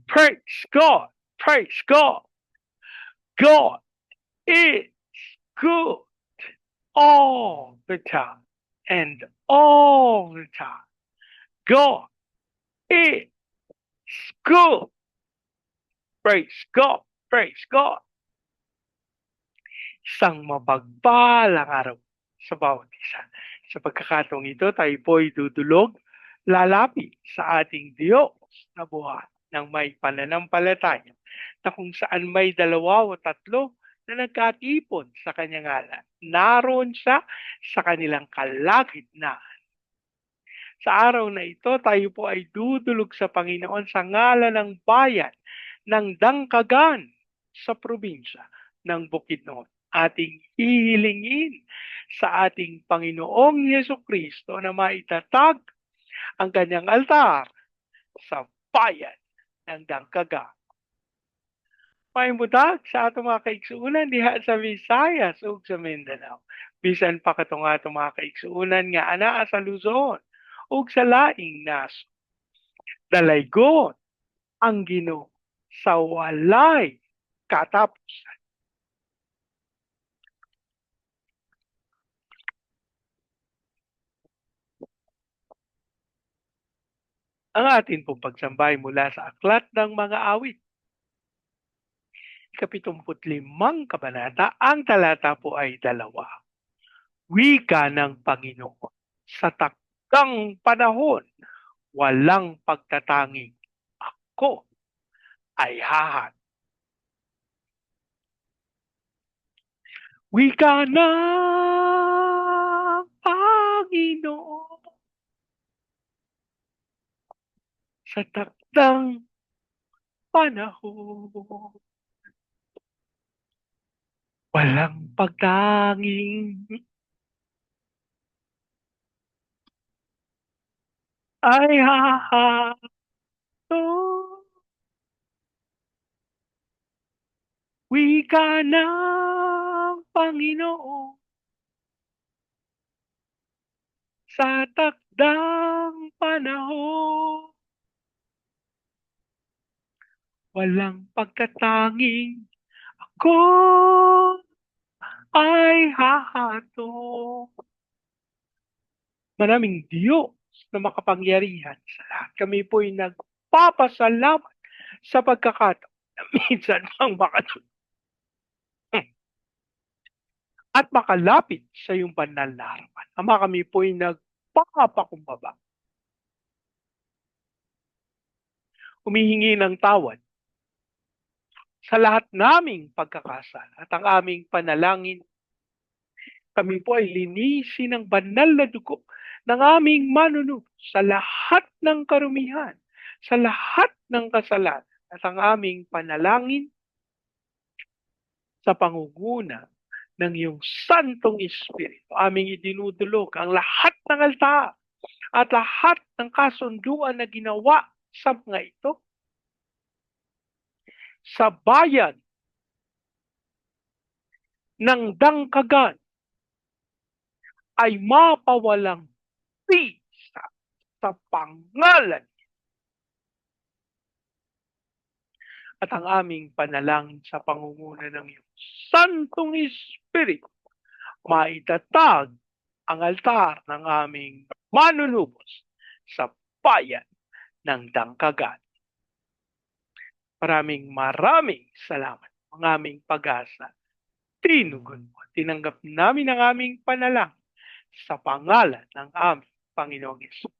Praise God. Praise God. God is good all the time. And all the time. God is good. Praise God. Praise God. Isang mapagpalang araw sa bawat isa. Sa pagkakataong ito, tayo po'y dudulog, lalapit sa ating Diyos na buhay ng may pananampalataya na kung saan may dalawa o tatlo na nagkatipon sa kanyang ngalan. Naroon siya sa kanilang kalagitnaan. Sa araw na ito, tayo po ay dudulog sa Panginoon sa ngalan ng bayan ng Dangkagan sa probinsya ng Bukidnon. Ating hihilingin sa ating Panginoong Yeso Kristo na maitatag ang kanyang altar sa bayan ng Dangkagan. Maimudag sa atong mga kaigsuunan diha sa Visayas ug sa Mindanao. Bisan pa katong atong mga kaigsuunan nga anaa sa Luzon ug sa laing naso. Dalaygon ang Ginoo sa walay katapusan. Ang atin pong pagsambay mula sa Aklat ng Mga Awit, 75 kabanata, ang talata po ay 2. Wika ng Panginoon, sa takdang panahon, walang pagtatanging ako ay hahat. Wika ng Panginoon, sa takdang panahon, walang pagtanging ay hahato. Wika ng Panginoon, sa takdang panahon, walang pagkatanging ako ay hahato. Maraming Diyos na makapangyarihan sa lahat. Kami po'y nagpapasalamat sa pagkakataon na minsan pang makatulog at makalapit sa iyong banal na harapan. Ama, kami po'y nagpapakumbaba. Humihingi ng tawad sa lahat naming pagkakasala at ang aming panalangin. Kami po ay linisin ng banal na dugo ng aming manunub sa lahat ng karumihan, sa lahat ng kasalanan at ang aming panalangin sa pangunguna ng iyong Santong Espiritu. Aming idinudulog ang lahat ng altar at lahat ng kasunduan na ginawa sa mga ito sa bayan ng Dangkagan ay mapawalang bisa sa pangalan at ang aming panalangin sa pangunguna ng iyong Santong Espiritu, maitatag ang altar ng aming manunubos sa bayan ng Dangkagan. Maraming salamat, ang aming pag-asa. Tinugon mo, tinanggap namin ang aming panalangin sa pangalan ng aming Panginoong Yesus.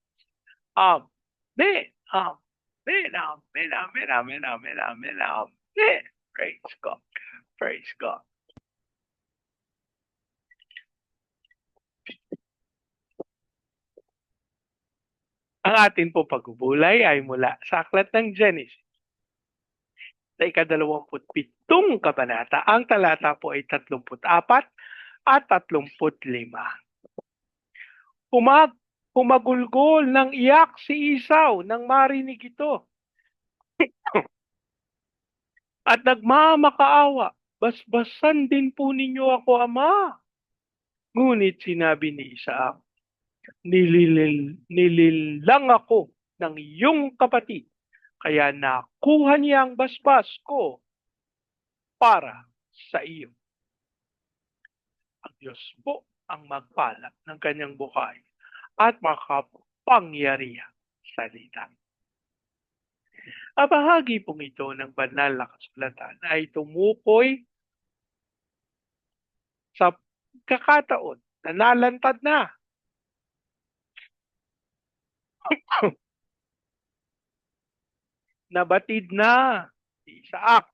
Amen. Amen. Amen. Amen. Amen. Amen. Amen. Amen. Praise God. Praise God. Ang atin po pagbubulay ay mula sa Aklat ng Genesis. Sa ika-27 kabanata, ang talata po ay 34 at 35. Humagulgol ng iyak si Esau nang marinig ito. At nagmamakaawa, basbasan din po ninyo ako, Ama. Ngunit sinabi ni Isaac, nililang ako ng iyong kapatid Kaya nakuha niya ang basbas ko para sa iyo. Ang Diyos po ang magpala ng kanyang buhay at makapangyarihang salita. Ang bahagi pong ito ng banal na kasulatan ay tumukoy sa kakataon na nalantad na nabatid na si Isaac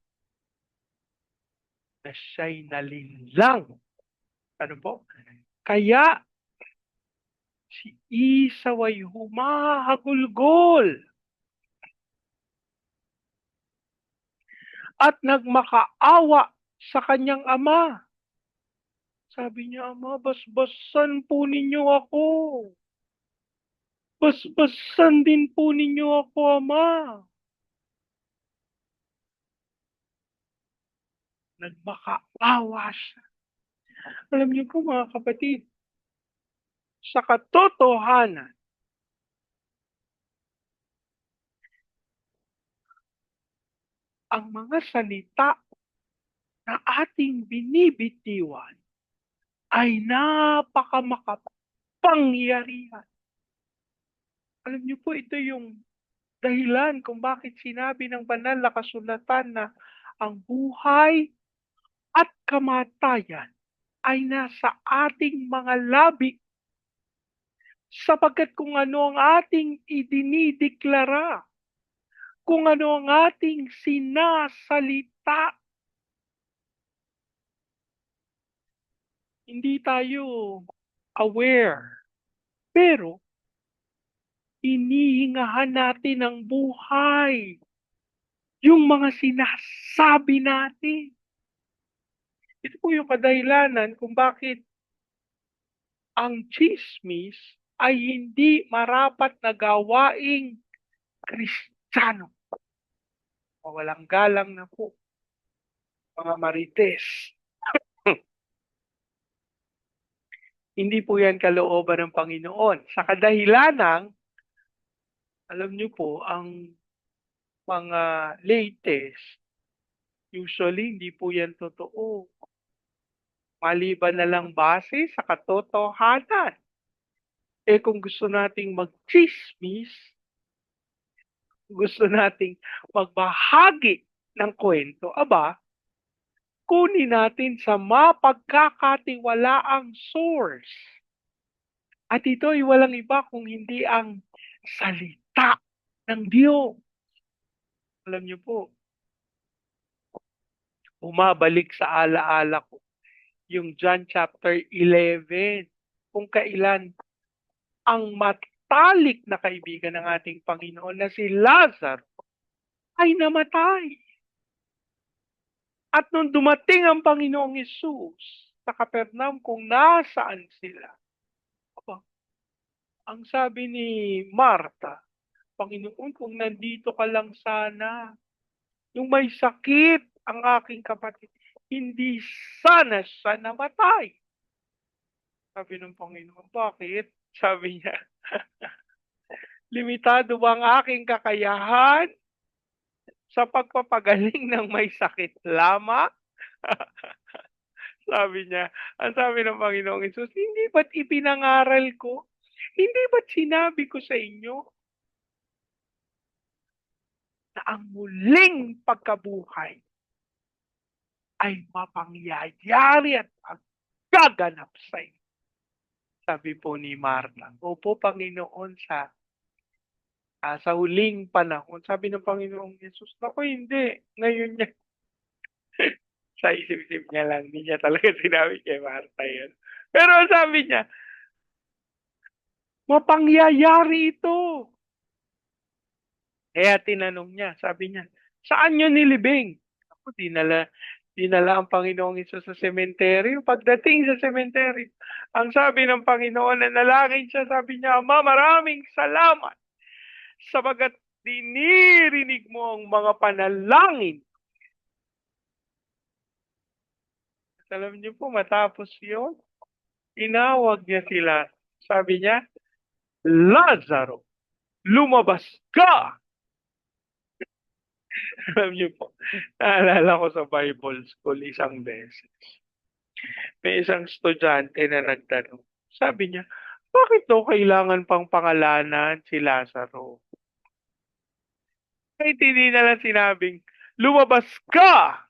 na siya'y nalinlang. Ano po? Kaya si Esau ay humahagulgol at nagmakaawa sa kanyang ama. Sabi niya, Ama, basbasan po ninyo ako. Basbasan din po ninyo ako, Ama. Nagmakaawa siya. Alam niyo po mga kapatid, sa katotohanan, ang mga salita na ating binibitiwan ay napakamakapangyarihan. Alam niyo po, ito yung dahilan kung bakit sinabi ng banal na kasulatan na ang buhay at kamatayan ay nasa ating mga labi sapagkat kung ano ang ating idinideklara, kung ano ang ating sinasalita, hindi tayo aware. Pero, inihingahan natin ang buhay. Yung mga sinasabi natin. Ito po yung kadahilanan kung bakit ang chismis ay hindi marapat na gawaing Kristiyano. Walang galang na po, mga marites. Hindi po yan kalooban ng Panginoon. Sa kadahilanang, alam niyo po, ang mga latest, usually hindi po yan totoo. Maliban na lang base sa katotohanan. Kung gusto nating mag-chismis, gusto nating magbahagi ng kwento, aba, kunin natin sa mapagkakatiwalaang source. At ito ay walang iba kung hindi ang salita ng Diyos. Alam niyo po, umabalik sa alaala ko yung John chapter 11, kung kailan ang matalik na kaibigan ng ating Panginoon na si Lazaro ay namatay. At nung dumating ang Panginoong Yesus sa Capernaum kung nasaan sila, ang sabi ni Marta, Panginoon, kung nandito ka lang sana, yung may sakit ang aking kapatid, hindi sana siya namatay. Sabi ng Panginoon, bakit? Sabi niya, limitado ba ang aking kakayahan sa pagpapagaling ng may sakit lamang? Sabi niya, ang sabi ng Panginoong Isus, hindi ba't ipinangaral ko? Hindi ba't sinabi ko sa inyo na ang muling pagkabuhay ay mapangyayari at maggaganap sa inyo? Sabi po ni Marta, opo Panginoon, sa huling panahon. Sabi ng Panginoong Yesus, naku hindi, ngayon niya. Sa isip-isip niya lang, hindi niya talaga sinabi kay Marta yun. Pero sabi niya, mapangyayari ito. Kaya tinanong niya, sabi niya, saan niyo nilibing? Ako, dinala ang Panginoong Isus sa sementeryo. Pagdating sa sementeryo, ang sabi ng Panginoon na nalangin siya, sabi niya, Ama, maraming salamat sabagat dinirinig mo ang mga panalangin. Alam niyo po, matapos yun, tinawag niya sila. Sabi niya, Lazaro, lumabas ka! Alam niyo po, naalala ko sa Bible school isang beses, may isang estudyante na nagtanong. Sabi niya, bakit daw kailangan pang pangalanan si Lazaro? Kahit hindi na lang sinabing, lumabas ka!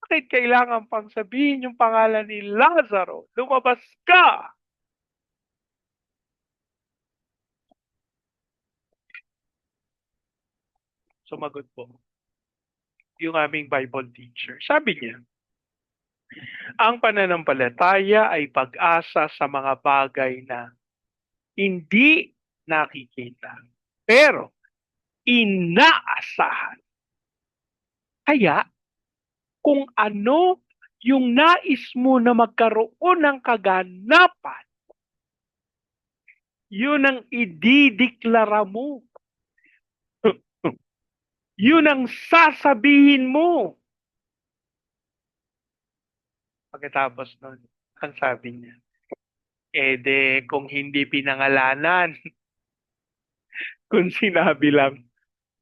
Bakit kailangan pang sabihin yung pangalan ni Lazaro? Lumabas ka! Sumagot po yung aming Bible teacher. Sabi niya, ang pananampalataya ay pag-asa sa mga bagay na hindi nakikita, pero inaasahan. Kaya kung ano yung nais mo na magkaroon ng kaganapan, yun ang idideklara mo. Yun ang sasabihin mo. Pagkatapos nun, ang sabi niya, kung hindi pinangalanan, kung sinabi lang,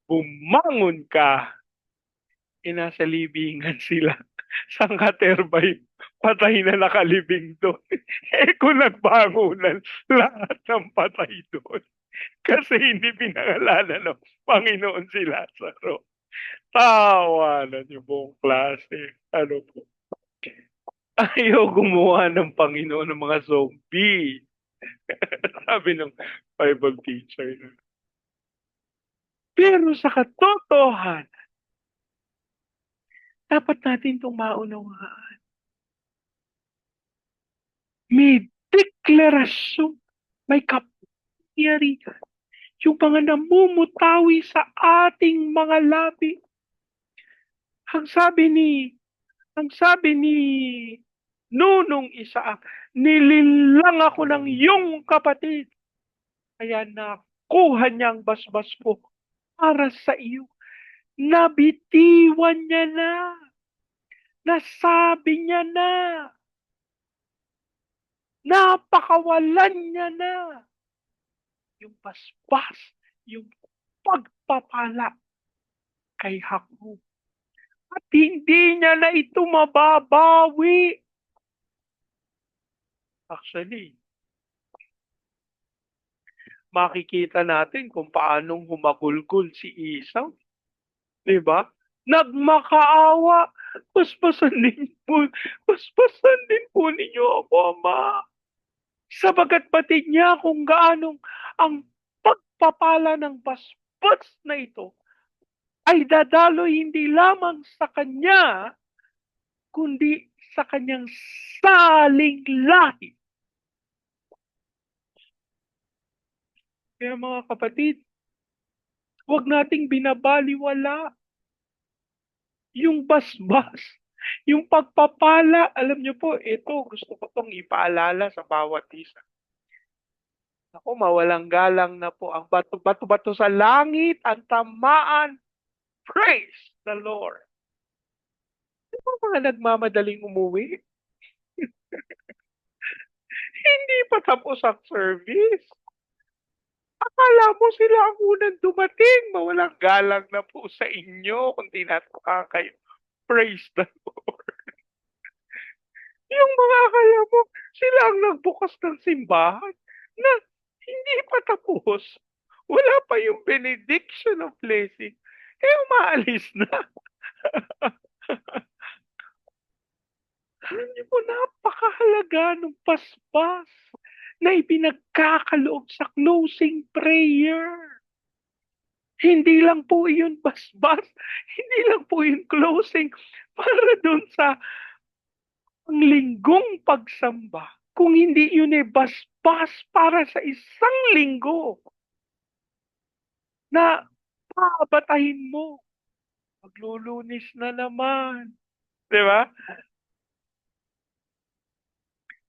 bumangon ka, nasa libingan sila. Sangkaterbay, patay na nakalibing doon. Kung nagbangunan, lahat ng patay doon. Kasi hindi pinangalanan ng Panginoon si Lazaro. Tawa na yung buong klase. Ano po? Ayaw gumawa ng Panginoon ng mga zombie. Sabi ng Bible teacher. Pero sa katotohanan, dapat natin itong maunawaan. May deklarasyon, may kapangyarihan. Yung mga namumutawi sa ating mga labi. Ang sabi ni Nunong Isaak, nilinlang ako ng iyong kapatid. Kaya nakuha niya ang basbas ko para sa iyo. Nabitiwan niya na. Nasabi niya na. Napakawalan niya na. Yung basbas, yung pagpapala kay Jacob. At hindi niya na ito mababawi. Actually, makikita natin kung paanong humagulgol si Esau. Diba? Nagmakaawa. Basbasan din po ninyo ako, Ama. Sabagat batid niya kung gaanong ang pagpapala ng basbas na ito ay dadalo hindi lamang sa kanya, kundi sa kanyang saling lahi. Kaya mga kapatid, huwag nating binabaliwala yung basbas, yung pagpapala. Alam niyo po, ito gusto ko tong ipaalala sa bawat isa. Ako, mawalang galang na po ang bato-bato sa langit, ang tamaan. Praise the Lord. Di ba mga nagmamadaling umuwi? Hindi pa tapos ang service. Akala mo sila ang unang dumating. Mawalang galang na po sa inyo kung tinataka kayo. Praise the Lord. Yung mga akala mo, sila ang nagbukas ng simbahan na hindi pa tapos. Wala pa yung benediction of blessing. Umaalis na. Alam niyo po, napakahalaga ng paspas na ipinagkakaloob sa closing prayer. Hindi lang po yun basbas, hindi lang po yun closing para doon sa linggong pagsamba. Kung hindi yun basbas para sa isang linggo na paabatahin mo. Maglulunis na naman. Di ba?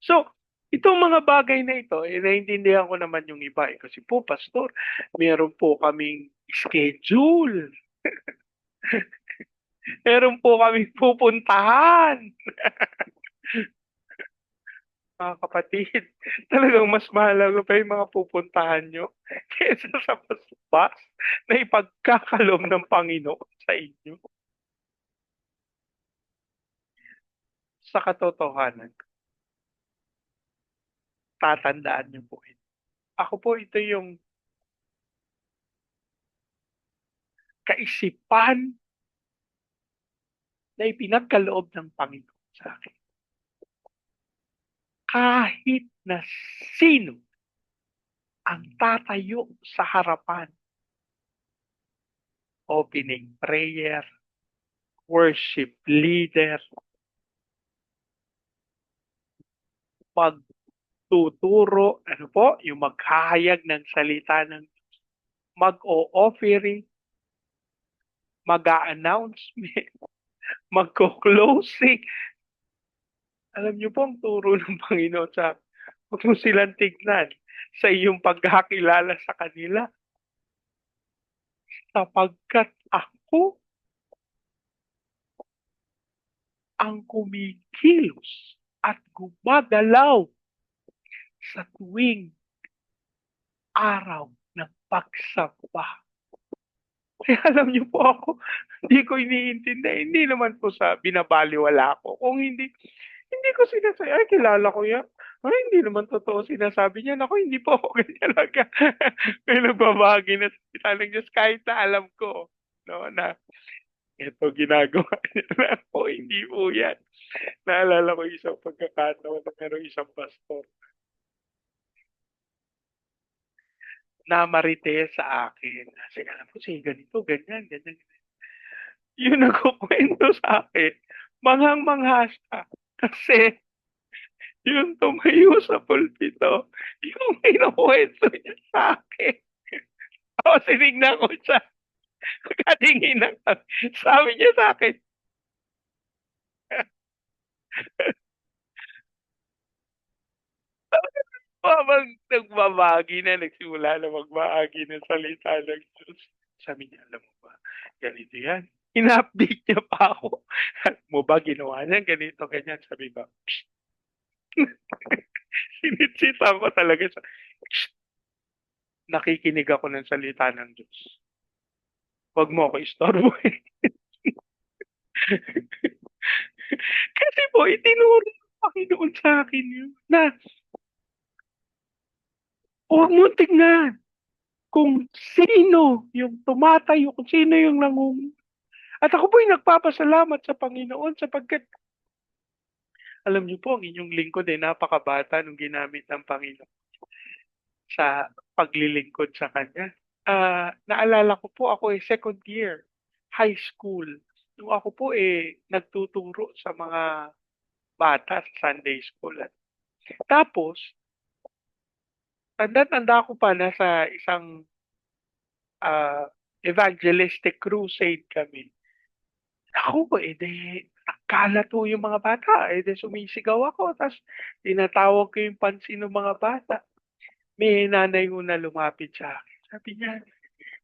So, itong mga bagay na ito, naiintindihan ko naman yung iba. Kasi po, Pastor, meron po kaming schedule. Meron po kaming pupuntahan. mga kapatid, talagang mas mahalaga pa yung mga pupuntahan nyo kaysa sa bus na ipagkakaloob ng Panginoon sa inyo. Sa katotohanan, tatandaan niyo po ito. Ako po ito yung kaisipan na ipinagkaloob ng Panginoon sa akin. Kahit na sino ang tatayo sa harapan, opening prayer, worship leader, magtuturo, ano po, yung maghahayag ng salita ng mag-o-offering, mag-a-announcement, magko-closing. Alam niyo po ang turo ng Panginoon sa huwag mo silang tignan sa iyong pagkakilala sa kanila sapagkat ako ang kumikilos at gumagalaw sa tuwing araw ng pagsamba. Kaya alam niyo po ako, hindi ko iniintindi. Hindi naman po sa binabaliwala ko. Kung hindi ko sinasabi, ay kilala ko yan. Ay, hindi naman totoo sinasabi niya. Ako, hindi po ako ganyan talaga. May nagbabahagi na sa ng Diyos kahit na alam ko no, na ito ginagawa niya na ako. Hindi po yan. Naalala ko isang pagkakataon na merong isang pastor na marites sa akin. Kasi alam ko, sige, ganito, ganyan, ganyan. Yung nagkukwento sa akin, manghang-mangha siya. Kasi yung tumayo sa pulpito, yung kinukwento niya sa akin. Tapos tinignan ko siya, katingin ng sabi niya sa akin, habang nagbabagi na, nagsimula na magbahagi ng salita ng Diyos. Sabi niya, alam mo ba, ganito yan. Ina-update niya pa ako. Alam mo ba, ginawa niya ganito, ganyan. Sabi ko, sinitsitan ko talaga sa, nakikinig ako ng salita ng Diyos. Huwag mo ako istorbohin. Kasi po, itinuro ng Panginoon sa akin yun, na huwag mo tignan kung sino yung tumatayo, kung sino yung At ako po yung nagpapasalamat sa Panginoon sapagkat alam niyo po, ang inyong lingkod ay napakabata nung ginamit ng Panginoon sa paglilingkod sa Kanya. Naalala ko po ako second year, high school. Nung ako po nagtuturo sa mga bata sa Sunday school. Tapos, tanda-tanda ko pa na sa isang evangelistic crusade kami. Ako, nagkalat po yung mga bata. Sumisigaw ako. Tapos, tinatawag ko yung pansin ng mga bata. May nanay ko na lumapit sa akin. Sabi niya,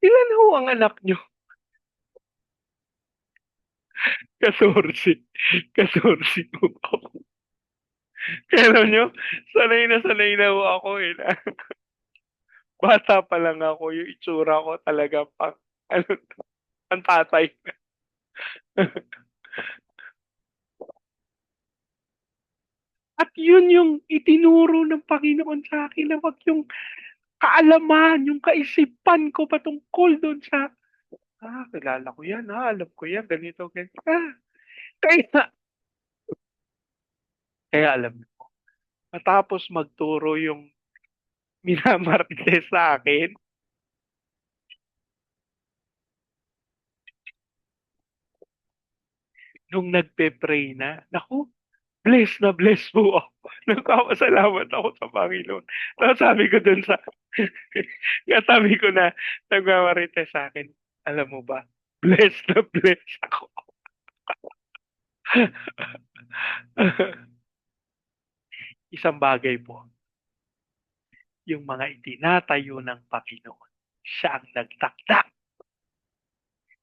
ilan ho ang anak niyo? Kasorsi. Kasorsi po ako. Kaya alam niyo, sanay na ho ako Na, bata pa lang ako, yung itsura ko talaga pang, ano, ang tatay. At yun yung itinuro ng Panginoon sa akin na wag yung kaalaman, yung kaisipan ko patungkol doon sa, kilala ko yan, alam ko yan, ganito, ganito. Kaya, kaya alam mo, matapos magturo yung minamarites sa akin, nung nagpe-pray naku, bless po ako. Nagpapasalamat ako sa Panginoon. Tapos sabi ko dun sa, sabi ko na nagmamarites sa akin, alam mo ba, bless ako. Isang bagay po, yung mga itinatayo ng Panginoon, siya ang nagtakda,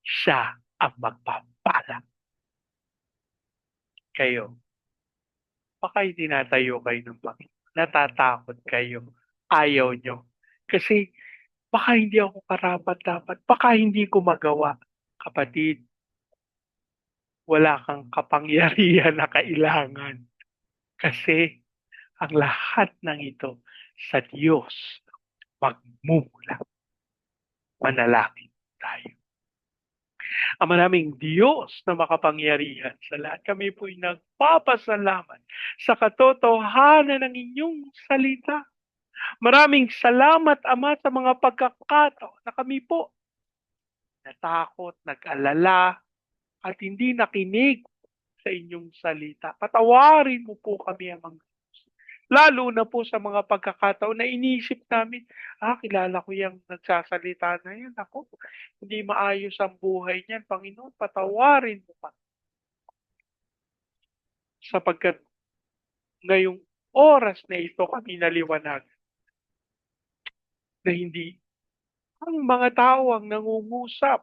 siya ang magpapala. Kayo, baka itinatayo kayo ng Panginoon. Natatakot kayo. Ayaw nyo. Kasi baka hindi ako karapat-dapat. Baka hindi ko magawa. Kapatid, wala kang kapangyarihan na kailangan. Kasi ang lahat ng ito sa Diyos magmumula. Manalangin tayo. Ang maraming Diyos na makapangyarihan sa lahat. Kami po'y nagpapasalamat sa katotohanan ng inyong salita. Maraming salamat, Ama, sa mga pagkakataon na kami po natakot, nag-alala, at hindi nakinig sa inyong salita. Patawarin mo po kami, Amang Diyos. Lalo na po sa mga pagkakataon na inisip namin, kilala ko yung nagsasalita na yan. Ako, hindi maayos ang buhay niyan. Panginoon, patawarin mo pa. Sapagkat ngayong oras na ito kami naliwanag na hindi ang mga tao ang nangungusap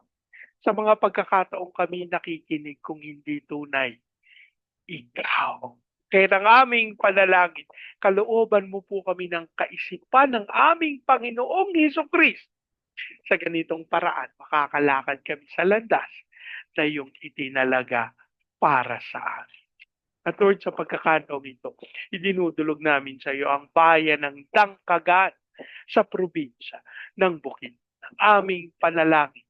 sa mga pagkakataong kami nakikinig kung hindi tunay. Ikaw. Kaya ng aming panalangin, kalooban mo po kami ng kaisipan ng aming Panginoong Hesukristo. Sa ganitong paraan, makakalakad kami sa landas na iyong itinalaga para sa amin. At Lord, sa pagkakataong ito, idinudulog namin sa iyo ang bayan ng Dangkagan sa probinsya ng Bukid. Ang aming panalangin,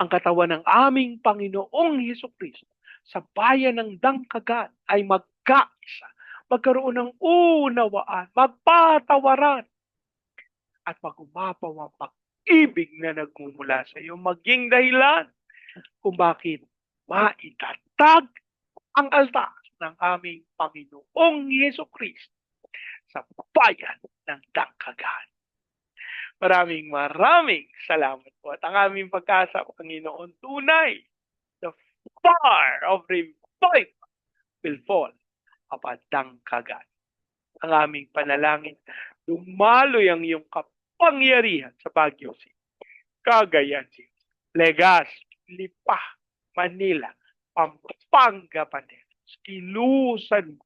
ang katawan ng aming Panginoong Hesukristo sa bayan ng Dangkagan ay magkaisa, magkaroon ng unawaan, magpatawaran, at magumapaw ang pag-ibig na nagmumula sa iyo, maging dahilan kung bakit maitatag ang altar ng aming Panginoong Hesukristo sa bayan ng Dangkagan. Maraming salamat po. At ang aming pagkasa, Panginoon, tunay, the fire of revival will fall upon Dangkagan. Ang aming panalangin, dumaloy ang iyong kapangyarihan sa Baguio City, Cagayan City, Legazpi, Lipa, Manila, Pampanga, Pateros, kilusan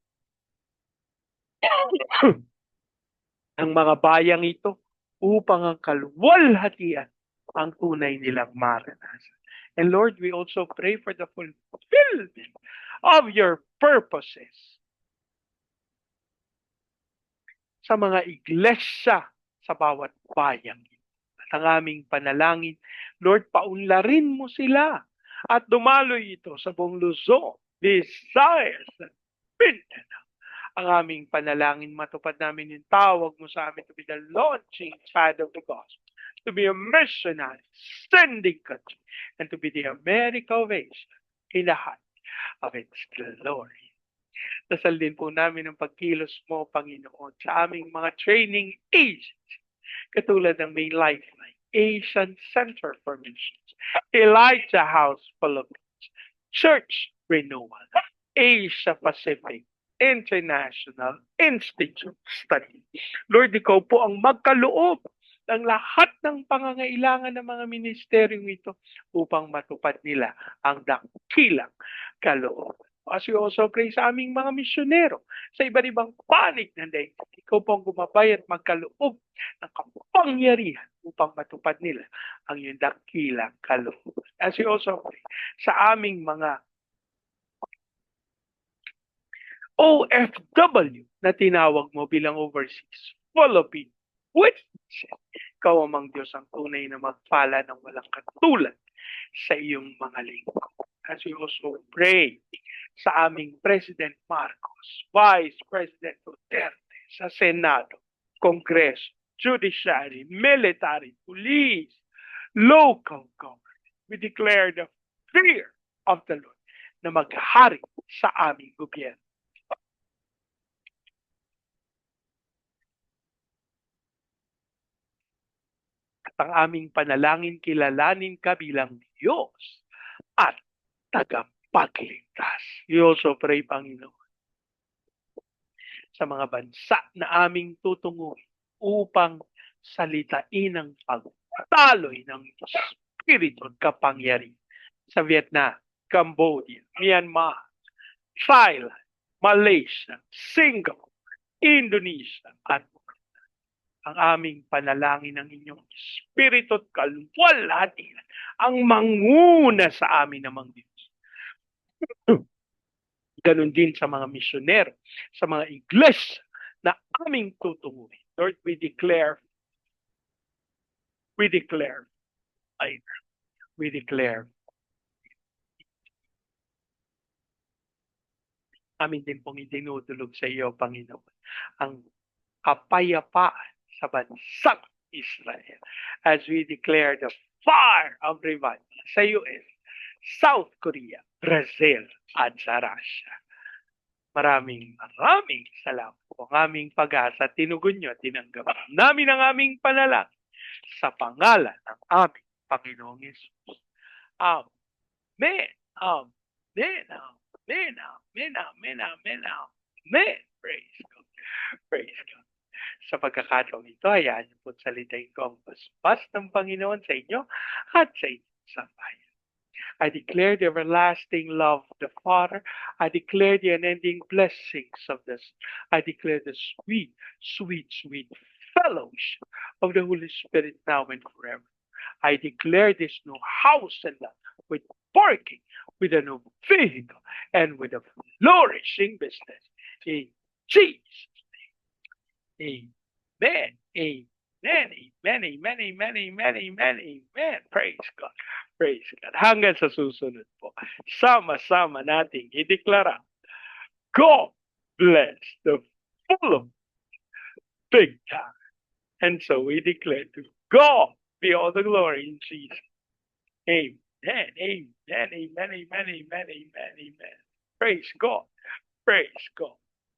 ang mga bayang ito upang ang kaluwalhatian ang tunay nilang maranasan. And Lord, we also pray for the fulfillment of your purposes sa mga iglesia sa bawat bayang. At ang aming panalangin, Lord, paunlarin mo sila at dumaloy ito sa buong Luzon, Visayas, at Mindanao. Ang aming panalangin, matupad namin yung tawag mo sa amin to be the launching pad of the gospel, to be a missionary, sending country, and to be the America of Asia in the heart of its glory. Dasal din po namin ang pagkilos mo, Panginoon, sa aming mga training agency, katulad ng May Lifeline, Asian Center for Missions, Elijah House Philippines, Church Renewal, Asia Pacific International Institute Study. Lord, ikaw po ang magkaloob ng lahat ng pangangailangan ng mga ministeryong ito upang matupad nila ang dakilang kaloob. As we also pray sa aming mga misyonero sa iba't ibang panig ng daigdig, ikaw po ang gumabay at magkaloob ng kapangyarihan upang matupad nila ang iyong dakilang kaloob. As we also pray sa aming mga OFW na tinawag mo bilang overseas Philippine witnesses. Ikaw amang Diyos ang tunay na magpala ng walang katulad sa iyong mga lingkod. As we also pray sa aming President Marcos, Vice President Duterte, sa Senado, Kongreso, Judiciary, Military, Police, Local Government, we declare the fear of the Lord na maghari sa aming gobyerno. Ang aming panalangin, kilalanin ka bilang Diyos at tagapagligtas. We also pray, Panginoon, sa mga bansa na aming tutunguhin upang salitain ang pagtaloy ng Espiritu at kapangyarihan sa Vietnam, Cambodia, Myanmar, Thailand, Malaysia, Singapore, Indonesia, at ang aming panalangin ng inyong Espiritu at kalwalhati ang manguna sa amin namang Diyos. Ganon din sa mga misyonero, sa mga iglesia na aming tutunguhin. Lord, we declare, we declare, we declare, amin din pong itinutulog sa iyo, Panginoon, ang kapayapaan sa bansang Israel as we declare the fire of revival sa US, South Korea, Brazil, at sa Russia. Maraming salamat po. Ang aming pag-asa, tinugon nyo, tinanggap namin ang aming panalangin sa pangalan ng aming Panginoong Yesus. Amen. Amen. Amen. Amen. Amen. Amen. Amen. Praise God. Praise God. Sa pagkakataong ito, hayaan niyo po salitain ko ang basbas ng Panginoon sa inyo at sa inyong sambayan. I declare the everlasting love of the Father. I declare the unending blessings of this. I declare the sweet, sweet, sweet fellowship of the Holy Spirit now and forever. I declare this new house and lot with parking, with a new vehicle, and with a flourishing business. In Jesus' name. Amen. Amen. Amen. Amen. Amen. Amen. Amen. Amen. Praise God. Praise God. Hanggang sa susunod po, sama-sama nating ideklara, God bless the full of big time. And so we declare to God be all the glory in Jesus. Amen. Amen. Amen. Amen. Amen. Amen. Amen. Praise God. Praise God.